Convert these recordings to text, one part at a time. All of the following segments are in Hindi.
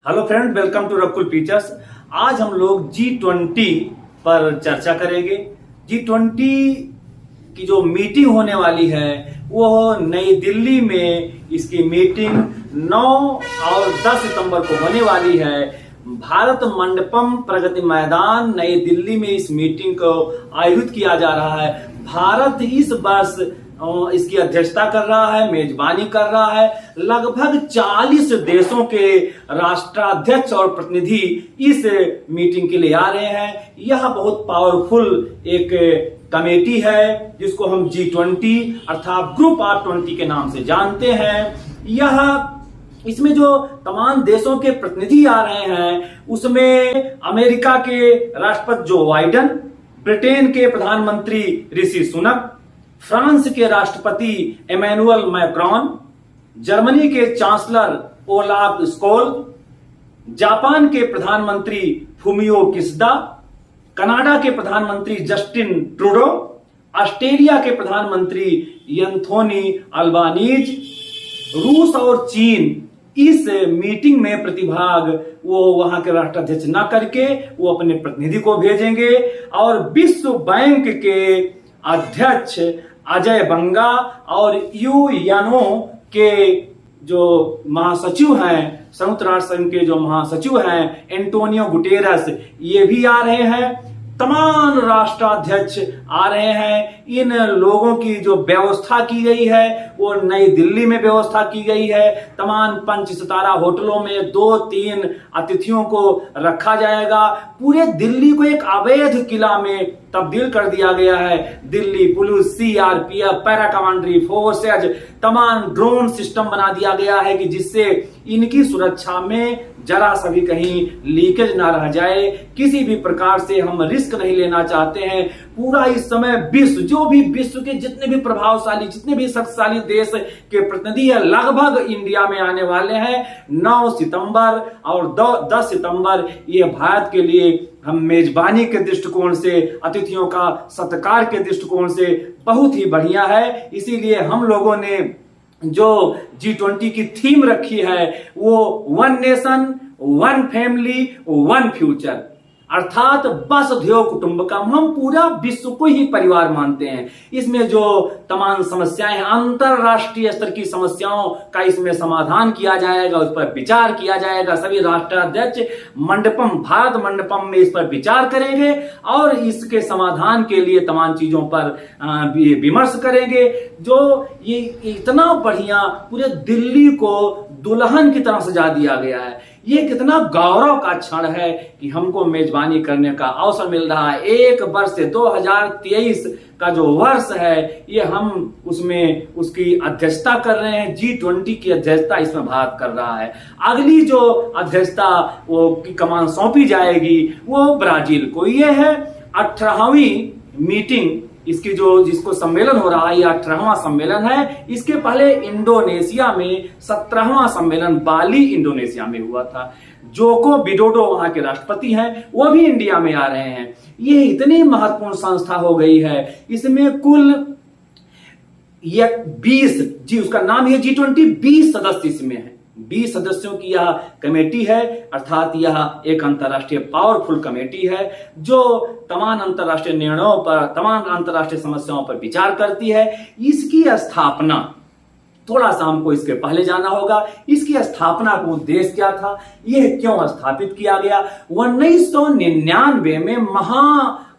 Hello friend, welcome to Rakul pictures. आज हम लोग G20 पर चर्चा करेंगे। G20 की जो मीटिंग होने वाली है वो नई दिल्ली में, इसकी मीटिंग 9 और 10 सितंबर को होने वाली है। भारत मंडपम प्रगति मैदान नई दिल्ली में इस मीटिंग को आयोजित किया जा रहा है। भारत इस वर्ष इसकी अध्यक्षता कर रहा है, मेजबानी कर रहा है। लगभग 40 देशों के राष्ट्राध्यक्ष और प्रतिनिधि इस मीटिंग के लिए आ रहे हैं। यह बहुत पावरफुल एक कमेटी है जिसको हम G20 अर्थात ग्रुप ऑफ 20 के नाम से जानते हैं। इसमें जो तमाम देशों के प्रतिनिधि आ रहे हैं उसमें अमेरिका के राष्ट्रपति जो बाइडेन, ब्रिटेन के प्रधानमंत्री ऋषि सुनक, फ्रांस के राष्ट्रपति इमैनुअल मैक्रोन, जर्मनी के चांसलर ओलाफ स्कोल, जापान के प्रधानमंत्री फुमियो किशिदा, कनाडा के प्रधानमंत्री जस्टिन ट्रूडो, ऑस्ट्रेलिया के प्रधानमंत्री एंथोनी अल्बानीज, रूस और चीन इस मीटिंग में प्रतिभाग वो वहां के राष्ट्राध्यक्ष ना करके वो अपने प्रतिनिधि को भेजेंगे। और विश्व बैंक के अध्यक्ष अजय बंगा और यूएनओ के जो महासचिव हैं, संयुक्त राष्ट्र संघ के जो महासचिव हैं एंटोनियो गुटेरस, ये भी आ रहे हैं। तमाम राष्ट्राध्यक्ष आ रहे हैं। इन लोगों की जो व्यवस्था की गई है वो नई दिल्ली में व्यवस्था की गई है। तमाम 5 सितारा होटलों में 2-3 अतिथियों को रखा जाएगा। पूरे दिल्ली को एक अवैध किला में तब्दील कर दिया गया है। Delhi police, CRPF, para commando forces, तमाम ड्रोन सिस्टम बना दिया गया है कि जिससे इनकी सुरक्षा में जरा सा भी कहीं लीकेज ना रह जाए। किसी भी प्रकार से हम रिस्क नहीं लेना चाहते हैं। पूरा इस समय विश्व के जितने भी प्रभावशाली, जितने भी शक्तिशाली देश के प्रतिनिधि है लगभग इंडिया में आने वाले हैं। 9 सितंबर और 10 सितंबर ये भारत के लिए हम मेजबानी के दृष्टिकोण से, अतिथियों का सत्कार के दृष्टिकोण से बहुत ही बढ़िया है। इसीलिए हम लोगों ने जो G20 की थीम रखी है वो 1 नेशन 1 फैमिली 1 फ्यूचर, अर्थात वसुधैव कुटुंबकम। हम पूरा विश्व को ही परिवार मानते हैं। इसमें जो तमाम समस्याएं हैं, अंतरराष्ट्रीय स्तर की समस्याओं का इसमें समाधान किया जाएगा, उस पर विचार किया जाएगा। सभी राष्ट्राध्यक्ष भारत मंडपम में इस पर विचार करेंगे और इसके समाधान के लिए तमाम चीजों पर विमर्श करेंगे। जो ये इतना बढ़िया पूरे दिल्ली को दुल्हन की तरह सजा दिया गया है, ये कितना गौरव का क्षण है कि हमको मेजबानी करने का अवसर मिल रहा है। एक वर्ष से 2023 का जो वर्ष है ये हम उसमें उसकी अध्यक्षता कर रहे हैं। G20 की अध्यक्षता इसमें भारत कर रहा है। अगली जो अध्यक्षता वो की कमान सौंपी जाएगी वो ब्राजील को। ये है 18वीं मीटिंग, इसकी जिसको सम्मेलन हो रहा है, ये 18वां सम्मेलन है। इसके पहले इंडोनेशिया में 17वां सम्मेलन बाली इंडोनेशिया में हुआ था। जोको विडोडो वहां के राष्ट्रपति हैं, वो भी इंडिया में आ रहे हैं। ये इतनी महत्वपूर्ण संस्था हो गई है। इसमें कुल 20 उसका नाम है G20, 20 सदस्य इसमें है। 20 सदस्यों की यह कमेटी है, अर्थात यह एक अंतर्राष्ट्रीय पावरफुल कमेटी है जो तमाम अंतर्राष्ट्रीय निर्णयों पर, तमाम अंतर्राष्ट्रीय समस्याओं पर विचार करती है। इसकी स्थापना, थोड़ा सा हमको इसके पहले जाना होगा। इसकी स्थापना का उद्देश्य क्या था, यह क्यों स्थापित किया गया। 1999 में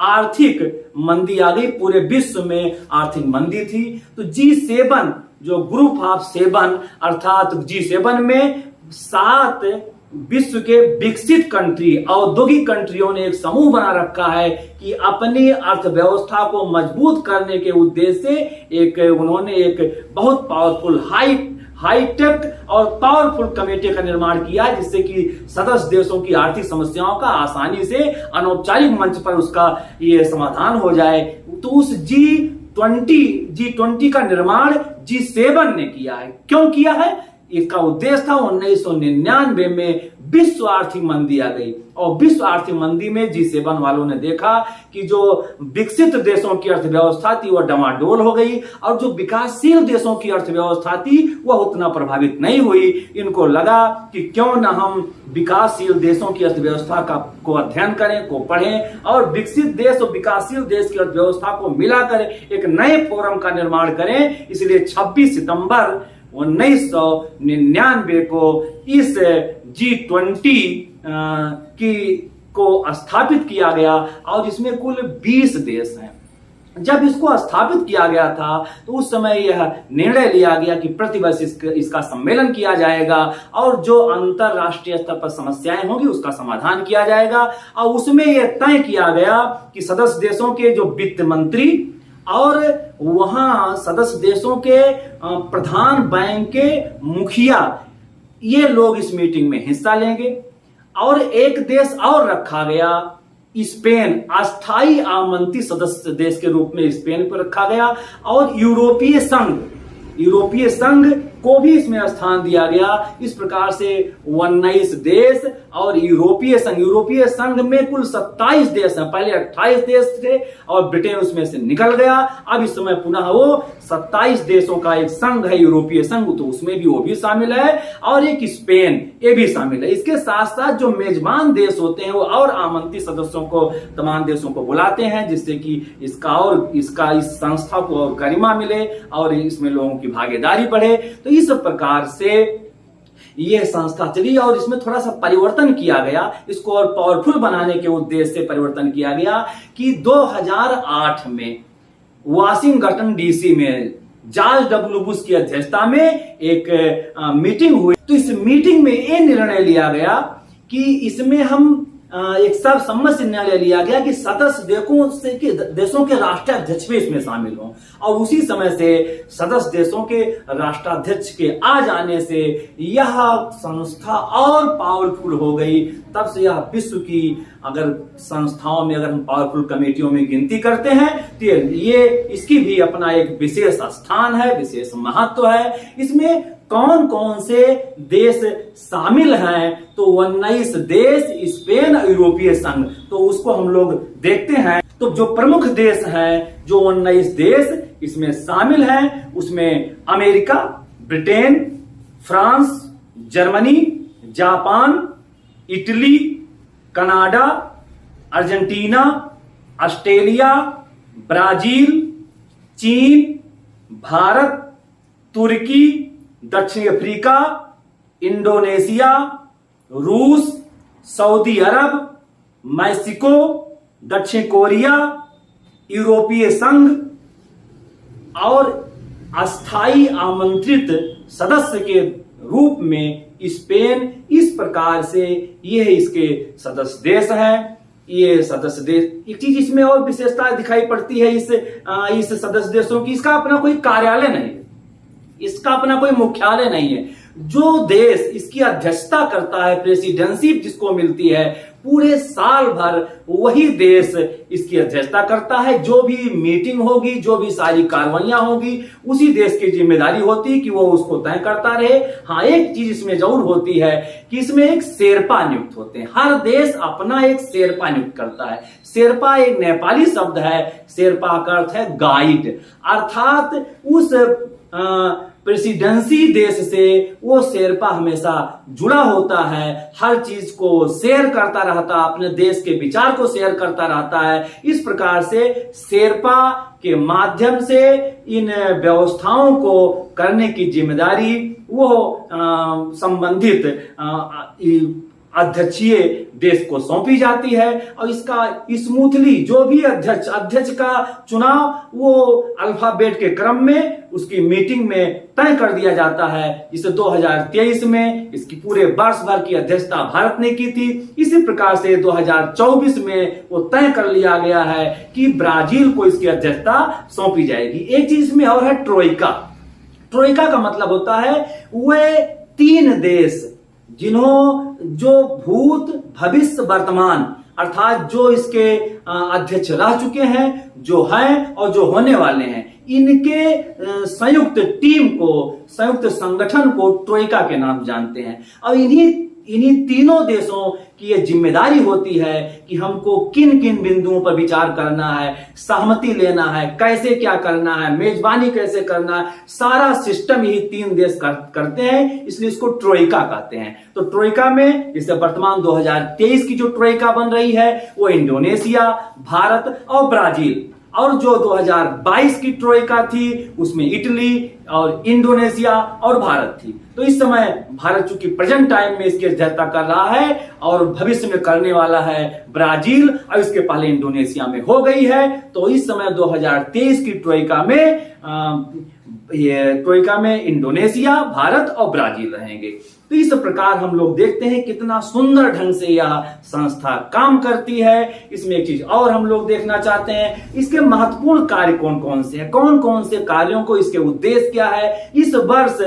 आर्थिक मंदी आ गई, पूरे विश्व में आर्थिक मंदी थी। तो G7 जो ग्रुप ऑफ 7 अर्थात G7 में 7 विश्व के विकसित कंट्री, औद्योगिक कंट्रियों ने एक समूह बना रखा है कि अपनी अर्थव्यवस्था को मजबूत करने के उद्देश्य से उन्होंने एक बहुत पावरफुल हाईटेक और पावरफुल कमेटी का निर्माण किया, जिससे कि सदस्य देशों की आर्थिक समस्याओं का आसानी से अनौपचारिक मंच पर उसका ये समाधान हो जाए। तो उस G20 का निर्माण G7 ने किया है। क्यों किया है इसका उद्देश्य था 1999 में विश्व आर्थिक मंदी आ गई और विश्व आर्थिक मंदी में G7 वालों ने देखा कि जो विकसित देशों की अर्थव्यवस्था थी वह डमाडोल हो गई और जो विकासशील देशों की अर्थव्यवस्था थी वह उतना प्रभावित नहीं हुई। इनको लगा कि क्यों न हम विकासशील देशों की अर्थव्यवस्था को अध्ययन करें, को पढ़ें और विकसित देश और विकासशील देश की अर्थव्यवस्था को मिलाकर एक नए फोरम का निर्माण करें। इसलिए 26 सितंबर 1999 को इस G20 को स्थापित किया गया और इसमें कुल 20 देश हैं। जब इसको स्थापित किया गया था तो उस समय यह निर्णय लिया गया कि प्रतिवर्ष इसका सम्मेलन किया जाएगा और जो अंतरराष्ट्रीय स्तर पर समस्याएं होंगी उसका समाधान किया जाएगा। और उसमें यह तय किया गया कि सदस्य देशों के जो वित्त मंत्री और वहां सदस्य देशों के प्रधान बैंक के मुखिया ये लोग इस मीटिंग में हिस्सा लेंगे। और एक देश और रखा गया, स्पेन, अस्थायी आमंत्रित सदस्य देश के रूप में स्पेन को रखा गया और यूरोपीय संघ को भी इसमें स्थान दिया गया। इस प्रकार से 19 देश और यूरोपीय संघ में कुल 27 देश हैं। पहले 28 देश थे और ब्रिटेन उसमें से निकल गया। अब इस समय पुनः वो 27 देशों का एक संघ है यूरोपीय संघ, तो उसमें भी वो भी शामिल है और एक स्पेन ये भी शामिल है। इसके साथ साथ जो मेजबान देश होते हैं वो और आमंत्रित सदस्यों को, तमाम देशों को बुलाते हैं जिससे कि इसका इस संस्था को और गरिमा मिले और इसमें लोगों की भागीदारी बढ़े। तो इस प्रकार से यह संस्था चली और इसमें थोड़ा सा परिवर्तन किया गया, इसको और पावरफुल बनाने के उद्देश्य से परिवर्तन किया गया कि 2008 में वाशिंगटन डीसी में जॉर्ज डब्ल्यू बुश की अध्यक्षता में एक मीटिंग हुई। तो इस मीटिंग में यह निर्णय लिया गया कि इसमें हम एक सर्वसम्मत निर्णय लिया गया कि सदस्य देशों के राष्ट्राध्यक्ष भी इसमें शामिल हों और उसी समय से सदस्य देशों के राष्ट्राध्यक्ष के आ जाने से यह संस्था और पावरफुल हो गई। तब से यह विश्व की अगर संस्थाओं में अगर हम पावरफुल कमेटियों में गिनती करते हैं तो ये इसकी भी अपना एक विशेष स्थान है, विशेष महत्व है। इसमें कौन कौन से देश शामिल हैं तो 19 देश, स्पेन, यूरोपीय संघ, तो उसको हम लोग देखते हैं। तो जो प्रमुख देश हैं, जो 19 देश इसमें शामिल हैं, उसमें America, Britain, France, Germany, Japan, Italy, Canada, Argentina, Australia, Brazil, चीन, भारत, तुर्की, दक्षिण अफ्रीका, इंडोनेशिया, रूस, सऊदी अरब, मैक्सिको, दक्षिण कोरिया, यूरोपीय संघ और अस्थायी आमंत्रित सदस्य के रूप में स्पेन। इस प्रकार से ये इसके सदस्य देश हैं। ये सदस्य देश, एक चीज इसमें और विशेषता दिखाई पड़ती है इस सदस्य देशों की, इसका अपना कोई कार्यालय नहीं, इसका अपना कोई मुख्यालय नहीं है। जो देश इसकी अध्यक्षता करता है, प्रेसिडेंसी जिसको मिलती है, पूरे साल भर वही देश इसकी अध्यक्षता करता है। जो भी मीटिंग होगी, जो भी सारी कार्रवाइयां होगी, उसी देश की जिम्मेदारी होती है कि वो उसको तय करता रहे। हाँ, एक चीज इसमें जरूर होती है कि इसमें एक शेरपा नियुक्त होते हैं। हर देश अपना एक शेरपा नियुक्त करता है। शेरपा एक नेपाली शब्द है। शेरपा का अर्थ है गाइड, अर्थात उस प्रेसिडेंसी देश से वो शेरपा हमेशा जुड़ा होता है, हर चीज को शेयर करता रहता है, अपने देश के विचार को शेयर करता रहता है। इस प्रकार से शेरपा के माध्यम से इन व्यवस्थाओं को करने की जिम्मेदारी वो संबंधित अध्यक्षीय देश को सौंपी जाती है और इसका स्मूथली जो भी अध्यक्ष का चुनाव वो अल्फाबेट के क्रम में उसकी मीटिंग में तय कर दिया जाता है। जिसे 2023 में इसकी पूरे वर्ष भर की अध्यक्षता भारत ने की थी। इसी प्रकार से 2024 में वो तय कर लिया गया है कि ब्राजील को इसकी अध्यक्षता सौंपी जाएगी। एक चीज में और है ट्रोइका। ट्रोइका का मतलब होता है वे 3 देश जो भूत, भविष्य, वर्तमान अर्थात जो इसके अध्यक्ष रह चुके हैं, जो हैं और जो होने वाले हैं, इनके संयुक्त टीम को, संयुक्त संगठन को ट्रोइका के नाम जानते हैं। और इन्हीं तीनों देशों की ये जिम्मेदारी होती है कि हमको किन किन बिंदुओं पर विचार करना है, सहमति लेना है, कैसे क्या करना है, मेजबानी कैसे करना है, सारा सिस्टम यही तीन देश करते हैं, इसलिए इसको ट्रोइका कहते हैं। तो ट्रोइका में जैसे वर्तमान 2023 की जो ट्रोइका बन रही है वो इंडोनेशिया, भारत और ब्राजील, और जो 2022 की ट्रोइका थी उसमें इटली और इंडोनेशिया और भारत थी। तो इस समय भारत चूंकि प्रेजेंट टाइम में इसकी अध्यक्षता कर रहा है और भविष्य में करने वाला है ब्राजील, और इसके पहले इंडोनेशिया में हो गई है। तो इस समय 2023 की ट्रोइका में इंडोनेशिया, भारत और ब्राजील रहेंगे। तो इस प्रकार हम लोग देखते हैं कितना सुंदर ढंग से यह संस्था काम करती है। इसमें एक चीज और हम लोग देखना चाहते हैं, इसके महत्वपूर्ण कार्य कौन कौन से हैं, कौन कौन से कार्यों को, इसके उद्देश्य क्या है। इस वर्ष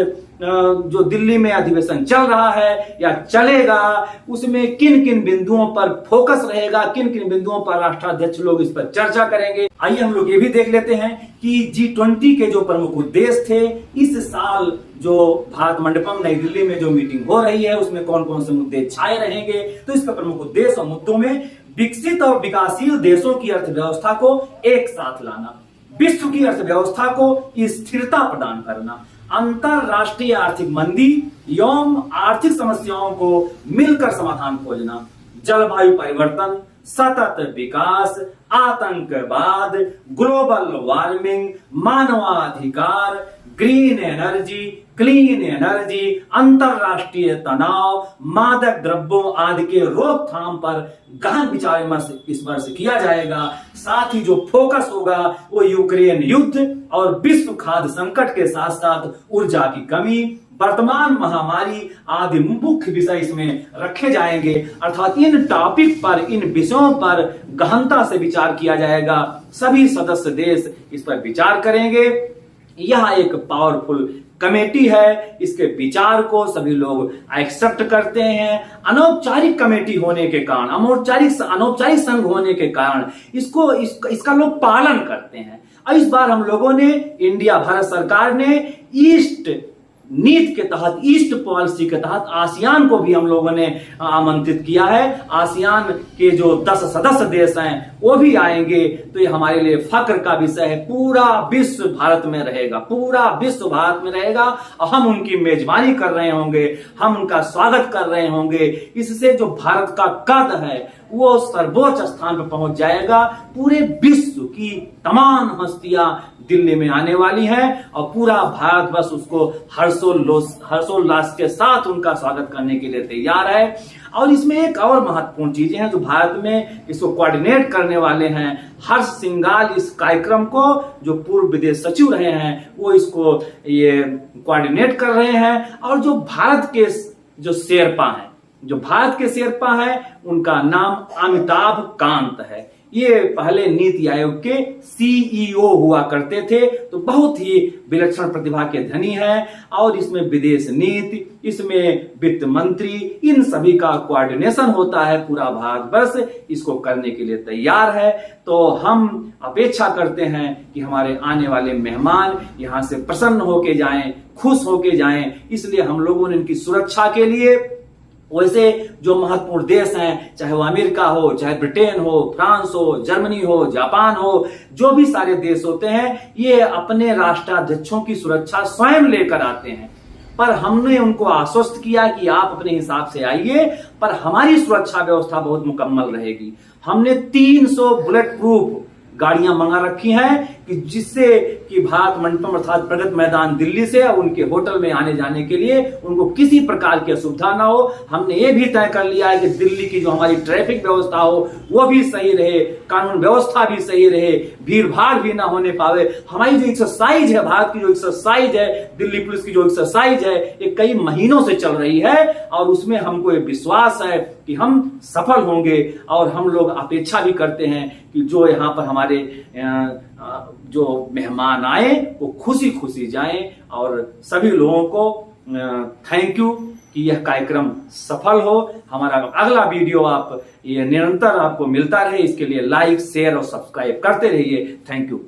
जो दिल्ली में अधिवेशन चल रहा है या चलेगा, उसमें किन किन बिंदुओं पर फोकस रहेगा, किन किन बिंदुओं पर राष्ट्राध्यक्ष लोग इस पर चर्चा करेंगे। आइए हम लोग ये भी देख लेते हैं कि G20 के जो प्रमुख उद्देश्य थे, इस साल जो भारत मंडपम नई दिल्ली में जो मीटिंग हो रही है उसमें कौन कौन से मुद्दे छाए रहेंगे। तो इसका प्रमुख उद्देश्य और मुद्दों में विकसित और विकासशील देशों की अर्थव्यवस्था को एक साथ लाना, विश्व की अर्थव्यवस्था को स्थिरता प्रदान करना, अंतरराष्ट्रीय आर्थिक मंदी एवं आर्थिक समस्याओं को मिलकर समाधान खोजना, जलवायु परिवर्तन, सतत विकास, आतंकवाद, ग्लोबल वार्मिंग, मानवाधिकार, ग्रीन एनर्जी, क्लीन एनर्जी, अंतरराष्ट्रीय तनाव, मादक द्रव्यों आदि के रोकथाम पर गहन विचार विमर्श इस वर्ष किया जाएगा। साथ ही जो फोकस होगा वो यूक्रेन युद्ध और विश्व खाद्य संकट के साथ साथ ऊर्जा की कमी, वर्तमान महामारी आदि मुख्य विषय इसमें रखे जाएंगे। अर्थात इन टॉपिक पर, इन विषयों पर गहनता से विचार किया जाएगा। सभी सदस्य देश इस पर विचार करेंगे। यह एक पावरफुल कमेटी है, इसके विचार को सभी लोग एक्सेप्ट करते हैं। अनौपचारिक कमेटी होने के कारण, अनौपचारिक संघ होने के कारण इसका लोग पालन करते हैं। और इस बार हम लोगों ने, भारत सरकार ने ईस्ट नीति के तहत, ईस्ट पॉलिसी के तहत आसियान को भी हम लोगों ने आमंत्रित किया है। आसियान के जो 10 सदस्य देश हैं वो भी आएंगे। तो ये हमारे लिए फक्र का विषय है। पूरा विश्व भारत में रहेगा, पूरा विश्व भारत में रहेगा और हम उनकी मेजबानी कर रहे होंगे, हम उनका स्वागत कर रहे होंगे। इससे जो भारत का कद है वो सर्वोच्च स्थान पर पहुंच जाएगा। पूरे विश्व की तमाम हस्तियां दिल्ली में आने वाली हैं और पूरा भारत बस उसको हर्षोल्लास के साथ उनका स्वागत करने के लिए तैयार है। और इसमें एक और महत्वपूर्ण चीजें हैं जो भारत में इसको कोऑर्डिनेट करने वाले हैं। हर्ष सिंघाल इस कार्यक्रम को, जो पूर्व विदेश सचिव रहे हैं, वो इसको ये कोऑर्डिनेट कर रहे हैं। और जो भारत के शेरपा हैं उनका नाम अमिताभ कांत है। ये पहले नीति आयोग के CEO हुआ करते थे। तो बहुत ही विलक्षण प्रतिभा के धनी है। और इसमें विदेश नीति, इसमें वित्त मंत्री, इन सभी का कोऑर्डिनेशन होता है। पूरा भारतवर्ष इसको करने के लिए तैयार है। तो हम अपेक्षा करते हैं कि हमारे आने वाले मेहमान यहाँ से प्रसन्न होके जाएं, खुश होके जाएं। इसलिए हम लोगों ने इनकी सुरक्षा के लिए, वैसे जो महत्वपूर्ण देश हैं, चाहे वो अमेरिका हो, चाहे ब्रिटेन हो, फ्रांस हो, जर्मनी हो, जापान हो, जो भी सारे देश होते हैं, ये अपने राष्ट्राध्यक्षों की सुरक्षा स्वयं लेकर आते हैं। पर हमने उनको आश्वस्त किया कि आप अपने हिसाब से आइए, पर हमारी सुरक्षा व्यवस्था बहुत मुकम्मल रहेगी। हमने 300 बुलेट प्रूफ गाड़ियां मंगा रखी हैं कि जिससे कि भारत मंडपम अर्थात प्रगति मैदान दिल्ली से अब उनके होटल में आने जाने के लिए उनको किसी प्रकार की असुविधा ना हो। हमने ये भी तय कर लिया है कि दिल्ली की जो हमारी ट्रैफिक व्यवस्था हो वो भी सही रहे, कानून व्यवस्था भी सही रहे, भीड़ भाड़ भी ना होने पावे। हमारी जो एक्सरसाइज है, भारत की जो एक्सरसाइज है, दिल्ली पुलिस की जो एक्सरसाइज है, ये कई महीनों से चल रही है और उसमें हमको ये विश्वास है कि हम सफल होंगे। और हम लोग अपेक्षा भी करते हैं कि जो यहाँ पर हमारे जो मेहमान आए वो खुशी खुशी जाएं और सभी लोगों को थैंक यू कि यह कार्यक्रम सफल हो। हमारा अगला वीडियो ये निरंतर आपको मिलता रहे, इसके लिए लाइक शेयर और सब्सक्राइब करते रहिए। Thank you.